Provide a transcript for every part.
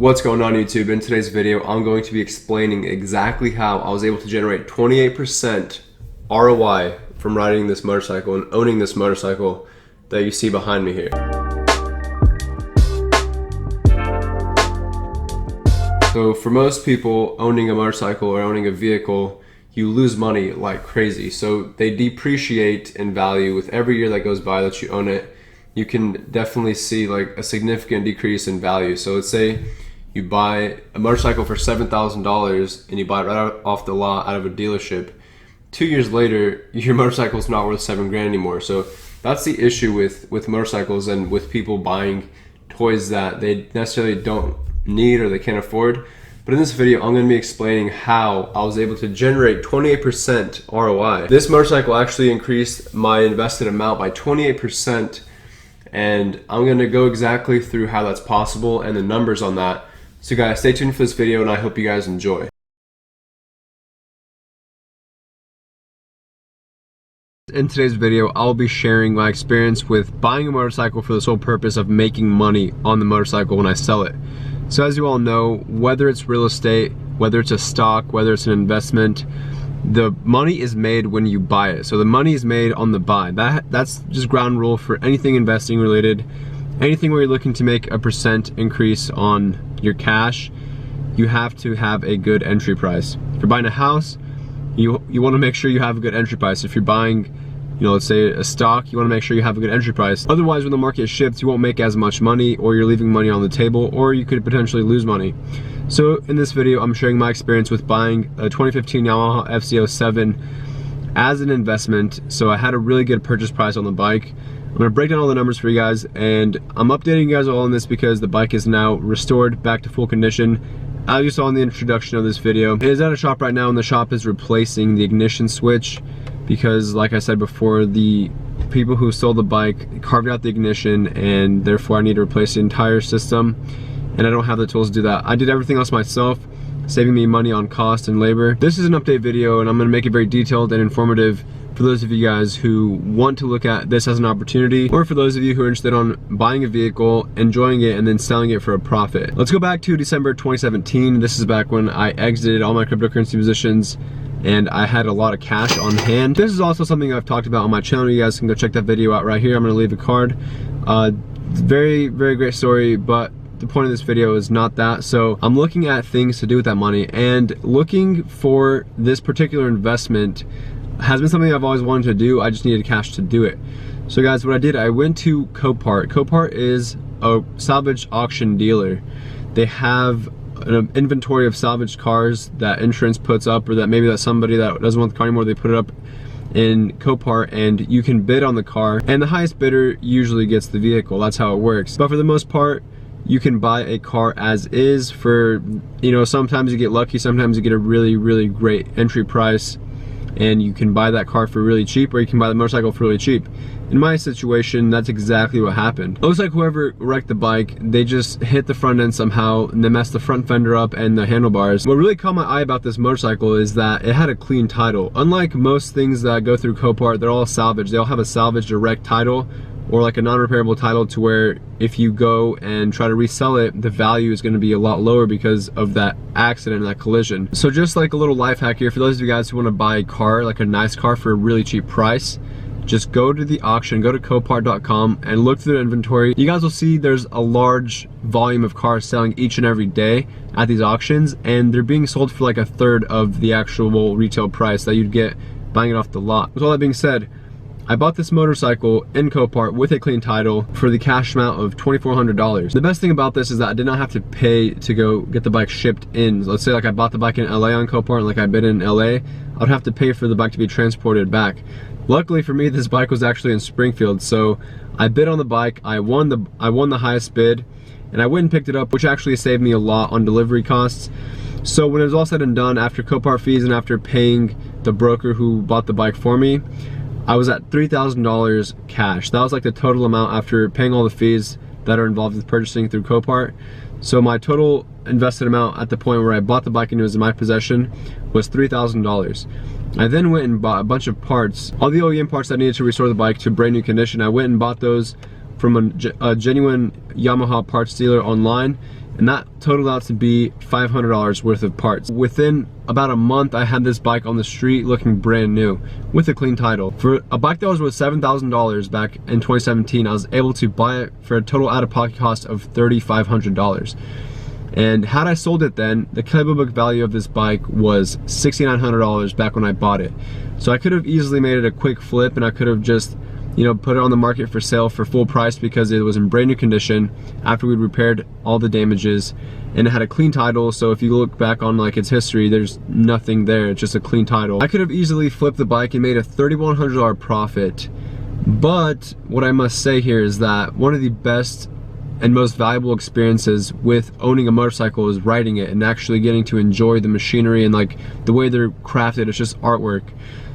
What's going on YouTube? In today's video, I'm going to be explaining exactly how I was able to generate 28% ROI from riding this motorcycle and owning this motorcycle that you see behind me here. So for most people, owning a motorcycle or owning a vehicle, you lose money like crazy. So they depreciate in value with every year that goes by that you own it. You can definitely see like a significant decrease in value. So let's say you buy a motorcycle for $7,000 and you buy it right off the lot out of a dealership. 2 years later, your motorcycle is not worth $7,000 anymore. So that's the issue with motorcycles and with people buying toys that they necessarily don't need or they can't afford. But in this video, I'm going to be explaining how I was able to generate 28% ROI. This motorcycle actually increased my invested amount by 28%, and I'm going to go exactly through how that's possible and the numbers on that. So guys, stay tuned for this video and I hope you guys enjoy. In today's video, I'll be sharing my experience with buying a motorcycle for the sole purpose of making money on the motorcycle when I sell it. So as you all know, whether it's real estate, whether it's a stock, whether it's an investment, the money is made when you buy it. So the money is made on the buy. That's just ground rule for anything investing related. Anything where you're looking to make a % increase on your cash, you have to have a good entry price. If you're buying a house, you want to make sure you have a good entry price. If you're buying, let's say a stock, you want to make sure you have a good entry price. Otherwise, when the market shifts, you won't make as much money, or you're leaving money on the table, or you could potentially lose money. So in this video, I'm sharing my experience with buying a 2015 Yamaha FZ07 as an investment. So I had a really good purchase price on the bike. I'm gonna break down all the numbers for you guys, and I'm updating you guys all on this because the bike is now restored back to full condition. As you saw in the introduction of this video, it is at a shop right now, and the shop is replacing the ignition switch because, like I said before, the people who sold the bike carved out the ignition, and therefore I need to replace the entire system, and I don't have the tools to do that. I did everything else myself, saving me money on cost and labor. This is an update video, and I'm gonna make it very detailed and informative for those of you guys who want to look at this as an opportunity, or for those of you who are interested on buying a vehicle, enjoying it, and then selling it for a profit. Let's go back to December 2017. This is back when I exited all my cryptocurrency positions and I had a lot of cash on hand. This is also something I've talked about on my channel. You guys can go check that video out right here. I'm gonna leave a card. Very, very great story, but the point of this video is not that. So I'm looking at things to do with that money, and looking for this particular investment has been something I've always wanted to do. I just needed cash to do it. So guys, what I did, I went to Copart. Copart is a salvage auction dealer. They have an inventory of salvaged cars that insurance puts up, or that maybe that somebody that doesn't want the car anymore, they put it up in Copart, and you can bid on the car, and the highest bidder usually gets the vehicle. That's how it works. But for the most part, you can buy a car as is for, sometimes you get lucky, sometimes you get a really, really great entry price, and you can buy that car for really cheap, or you can buy the motorcycle for really cheap. In my situation, that's exactly what happened. It looks like whoever wrecked the bike, they just hit the front end somehow, and they messed the front fender up and the handlebars. What really caught my eye about this motorcycle is that it had a clean title. Unlike most things that go through Copart, they're all salvage. They all have a salvage direct title, or like a non-repairable title, to where if you go and try to resell it, the value is going to be a lot lower because of that accident, that collision. So just like a little life hack here, for those of you guys who want to buy a car, like a nice car for a really cheap price, just go to the auction, go to Copart.com and look through the inventory. You guys will see there's a large volume of cars selling each and every day at these auctions, and they're being sold for like a third of the actual retail price that you'd get buying it off the lot. With all that being said, I bought this motorcycle in Copart with a clean title for the cash amount of $2,400. The best thing about this is that I did not have to pay to go get the bike shipped in. Let's say like I bought the bike in LA on Copart, and like I bid in LA, I'd have to pay for the bike to be transported back. Luckily for me, this bike was actually in Springfield, so I bid on the bike, I won the highest bid, and I went and picked it up, which actually saved me a lot on delivery costs. So when it was all said and done, after Copart fees and after paying the broker who bought the bike for me, I was at $3,000 cash. That was like the total amount after paying all the fees that are involved with purchasing through Copart. So my total invested amount at the point where I bought the bike and it was in my possession was $3,000. I then went and bought a bunch of parts, all the OEM parts that I needed to restore the bike to brand new condition. I went and bought those from a genuine Yamaha parts dealer online, and that totaled out to be $500 worth of parts. Within about a month, I had this bike on the street looking brand new with a clean title. For a bike that was worth $7,000 back in 2017, I was able to buy it for a total out-of-pocket cost of $3,500. And had I sold it then, the Cable Book value of this bike was $6,900 back when I bought it. So I could have easily made it a quick flip, and I could have just, you know, put it on the market for sale for full price because it was in brand new condition after we'd repaired all the damages, and it had a clean title. So if you look back on like its history, there's nothing there, it's just a clean title. I could have easily flipped the bike and made a $3,100 profit. But what I must say here is that one of the best and most valuable experiences with owning a motorcycle is riding it and actually getting to enjoy the machinery and like the way they're crafted. It's just artwork.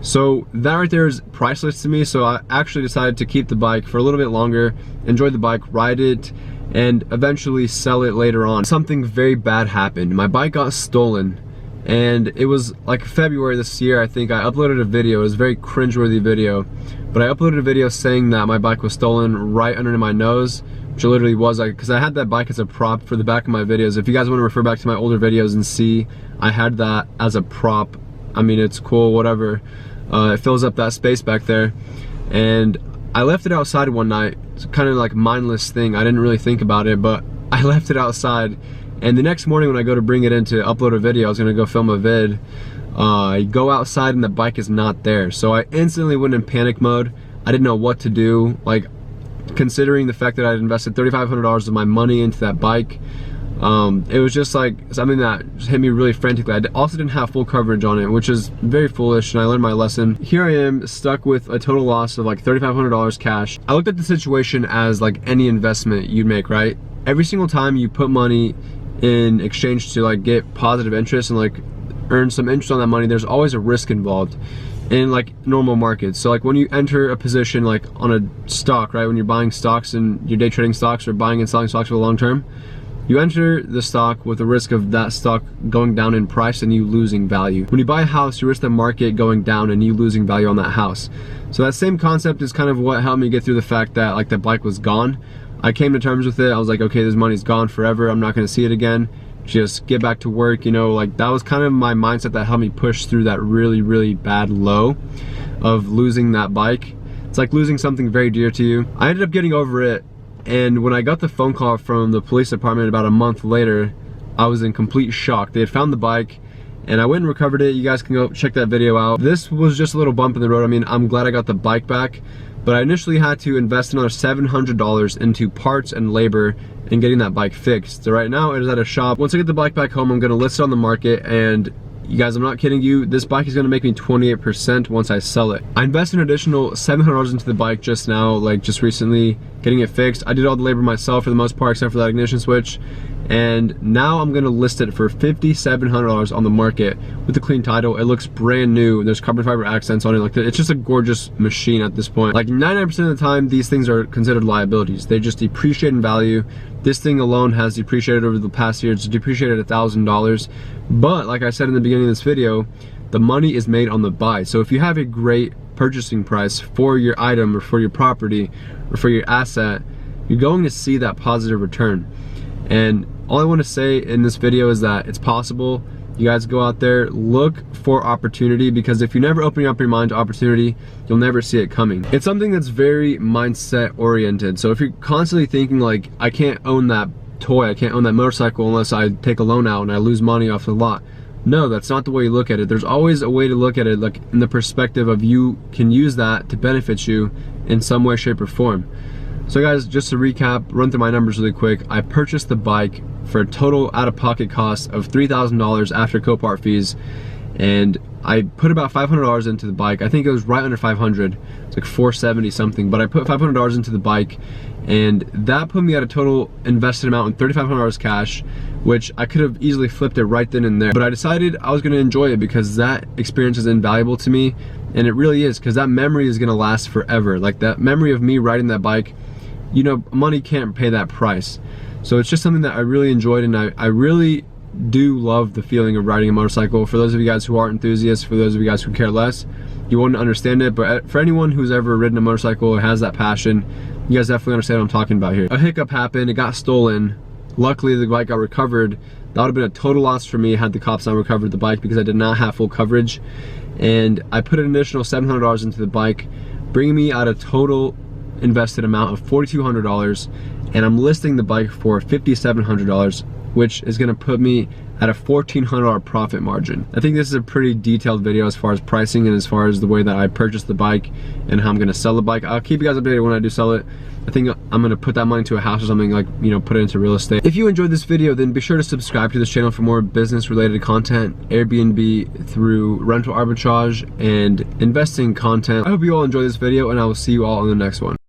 So that right there is priceless to me. So I actually decided to keep the bike for a little bit longer, enjoy the bike, ride it, and eventually sell it later on. Something very bad happened. My bike got stolen, and it was like February this year. I think I uploaded a video. It was a very cringeworthy video, but I uploaded a video saying that my bike was stolen right under my nose, which it literally was, like, because I had that bike as a prop for the back of my videos. If you guys want to refer back to my older videos and see, I had that as a prop. I mean, it's cool, whatever. It fills up that space back there. And I left it outside one night. It's kind of like a mindless thing. I didn't really think about it, but I left it outside. And the next morning when I go to bring it in to upload a video, I was gonna go film a vid. I go outside and the bike is not there. So I instantly went in panic mode. I didn't know what to do. Like, considering the fact that I'd invested $3,500 of my money into that bike, it was just like something that just hit me really frantically. I also didn't have full coverage on it, which is very foolish, and I learned my lesson. Here I am, stuck with a total loss of like $3,500 cash. I looked at the situation as like any investment you'd make, right? Every single time you put money in exchange to like get positive interest and like earn some interest on that money, there's always a risk involved in like normal markets. So like when you enter a position like on a stock, right? When you're buying stocks and you're day trading stocks or buying and selling stocks for the long term, you enter the stock with the risk of that stock going down in price and you losing value. When you buy a house, you risk the market going down and you losing value on that house. So that same concept is kind of what helped me get through the fact that like the bike was gone. I came to terms with it. I was like, okay, this money's gone forever. I'm not gonna see it again. Just get back to work, you know, like that was kind of my mindset that helped me push through that really, really bad low of losing that bike. It's like losing something very dear to you. I ended up getting over it. And when I got the phone call from the police department about a month later, I was in complete shock. They had found the bike and I went and recovered it. You guys can go check that video out. This was just a little bump in the road. I mean, I'm glad I got the bike back, but I initially had to invest another $700 into parts and labor and getting that bike fixed. So right now it is at a shop. Once I get the bike back home, I'm gonna list it on the market, and you guys, I'm not kidding you, this bike is gonna make me 28% once I sell it. I invested an additional $700 into the bike just now, like just recently, getting it fixed. I did all the labor myself for the most part, except for that ignition switch. And now I'm gonna list it for $5,700 on the market with a clean title. It looks brand new. There's carbon fiber accents on it. Like, it's just a gorgeous machine at this point. Like 99% of the time, these things are considered liabilities. They just depreciate in value. This thing alone has depreciated over the past year. It's depreciated $1,000. But like I said in the beginning of this video, the money is made on the buy. So if you have a great purchasing price for your item or for your property or for your asset, you're going to see that positive return. And all I want to say in this video is that it's possible. You guys go out there, look for opportunity, because if you never open up your mind to opportunity, you'll never see it coming. It's something that's very mindset oriented. So if you're constantly thinking like, I can't own that toy, I can't own that motorcycle unless I take a loan out and I lose money off the lot. No, that's not the way you look at it. There's always a way to look at it, like in the perspective of you can use that to benefit you in some way, shape, or form. So guys, just to recap, run through my numbers really quick. I purchased the bike for a total out-of-pocket cost of $3,000 after Copart fees, and I put about $500 into the bike. I think it was right under 500. It's like 470 something, but I put $500 into the bike, and that put me at a total invested amount in $3,500 cash, which I could have easily flipped it right then and there. But I decided I was gonna enjoy it because that experience is invaluable to me, and it really is, because that memory is gonna last forever. Like that memory of me riding that bike, you know, money can't pay that price. So it's just something that I really enjoyed, and I really do love the feeling of riding a motorcycle. For those of you guys who aren't enthusiasts, for those of you guys who care less, you wouldn't understand it, but for anyone who's ever ridden a motorcycle or has that passion, you guys definitely understand what I'm talking about here. A hiccup happened, it got stolen, Luckily, the bike got recovered. That would have been a total loss for me had the cops not recovered the bike because I did not have full coverage. And I put an additional $700 into the bike, bringing me at a total invested amount of $4,200. And I'm listing the bike for $5,700, which is gonna put me at a $1,400 profit margin. I think this is a pretty detailed video as far as pricing and as far as the way that I purchased the bike and how I'm gonna sell the bike. I'll keep you guys updated when I do sell it. I think I'm gonna put that money to a house or something, like, you know, put it into real estate. If you enjoyed this video, then be sure to subscribe to this channel for more business related content, Airbnb through rental arbitrage and investing content. I hope you all enjoy this video, and I will see you all in the next one.